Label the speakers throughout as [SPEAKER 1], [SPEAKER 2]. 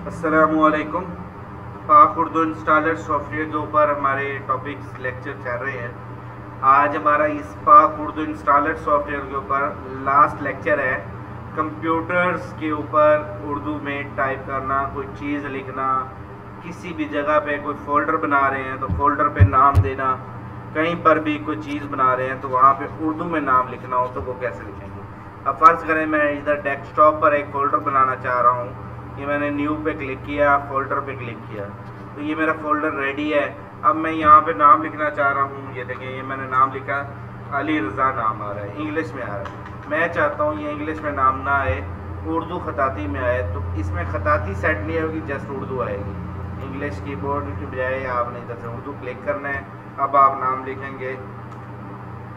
[SPEAKER 1] अस्सलामुअलैकुम। पाक Urdu installer software के ऊपर हमारे टॉपिक्स लेक्चर चल रहे हैं। आज हमारा इस पाक उर्दू इंस्टॉलर सॉफ्टवेयर के ऊपर लास्ट लेक्चर है। कंप्यूटर्स के ऊपर उर्दू में टाइप करना, कोई चीज़ लिखना, किसी भी जगह पे कोई फ़ोल्डर बना रहे हैं तो फ़ोल्डर पे नाम देना, कहीं पर भी कोई चीज़ बना रहे हैं तो वहाँ पे उर्दू में नाम लिखना हो तो वो कैसे लिखेंगे। अब फ़र्ज़ करें मैं इधर डेस्कटॉप पर एक फ़ोल्डर बनाना चाह रहा हूँ। ये मैंने न्यू पे क्लिक किया, फ़ोल्डर पे क्लिक किया तो ये मेरा फ़ोल्डर रेडी है। अब मैं यहाँ पे नाम लिखना चाह रहा हूँ। ये देखिए, ये मैंने नाम लिखा, अली रज़ा नाम आ रहा है, इंग्लिश में आ रहा है। मैं चाहता हूँ ये इंग्लिश में नाम ना आए, उर्दू ख़ताती में आए। तो इसमें ख़ताती सेट नहीं होगी, जस्ट उर्दू आएगी। इंग्लिश कीबोर्ड की बजाय आपने इधर से उर्दू क्लिक करना है। अब आप नाम लिखेंगे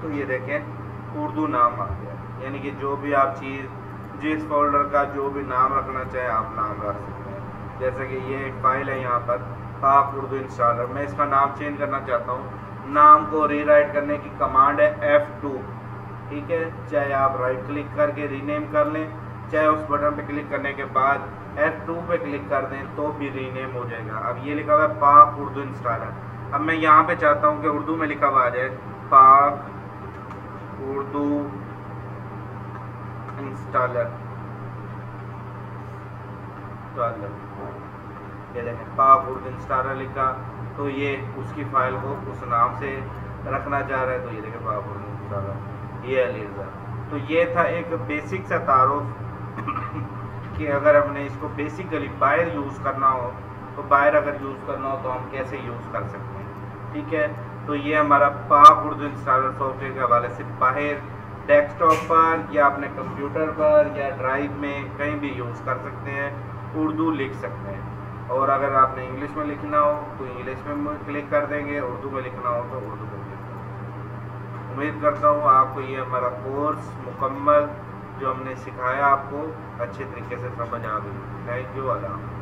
[SPEAKER 1] तो ये देखें उर्दू नाम आ गया। यानी कि जो भी आप चीज़, जिस फोल्डर का जो भी नाम रखना चाहे आप नाम रख सकते हैं। जैसे कि ये एक फ़ाइल है यहाँ पर पाक उर्दू इंस्टॉलर, मैं इसका नाम चेंज करना चाहता हूँ। नाम को रीराइट करने की कमांड है F2, ठीक है। चाहे आप राइट क्लिक करके रीनेम कर लें, चाहे उस बटन पे क्लिक करने के बाद F2 पे क्लिक कर दें तो भी रीनेम हो जाएगा। अब ये लिखा हुआ है पाक उर्दू इंस्टॉलर। अब मैं यहाँ पे चाहता हूँ कि उर्दू में लिखा हुआ आ जाए पाक उर्दू इंस्टॉलर। ये देखें पाक उर्दू इंस्टॉलर लिखा तो ये उसकी फ़ाइल को उस नाम से रखना चाह रहा है। तो ये देखें पाक उर्दू इंस्टॉलर, ये अली रज़ा। तो ये था एक बेसिक सा तारुफ कि अगर हमने इसको बेसिकली बाहर यूज़ करना हो तो बाहर अगर यूज़ करना हो तो हम कैसे यूज़ कर सकते हैं, ठीक है। तो ये हमारा पाक उर्दू इंस्टॉलर सॉफ्टवेयर के हवाले से बाहर डेस्कटॉप पर या अपने कंप्यूटर पर या ड्राइव में कहीं भी यूज़ कर सकते हैं, उर्दू लिख सकते हैं। और अगर आपने इंग्लिश में लिखना हो तो इंग्लिश में क्लिक कर देंगे, उर्दू में लिखना हो तो उर्दू में क्लिक कर देंगे। उम्मीद करता हूँ आपको ये हमारा कोर्स मुकम्मल जो हमने सिखाया आपको अच्छे तरीके से समझ आ गई। Thank you. अल्लाह।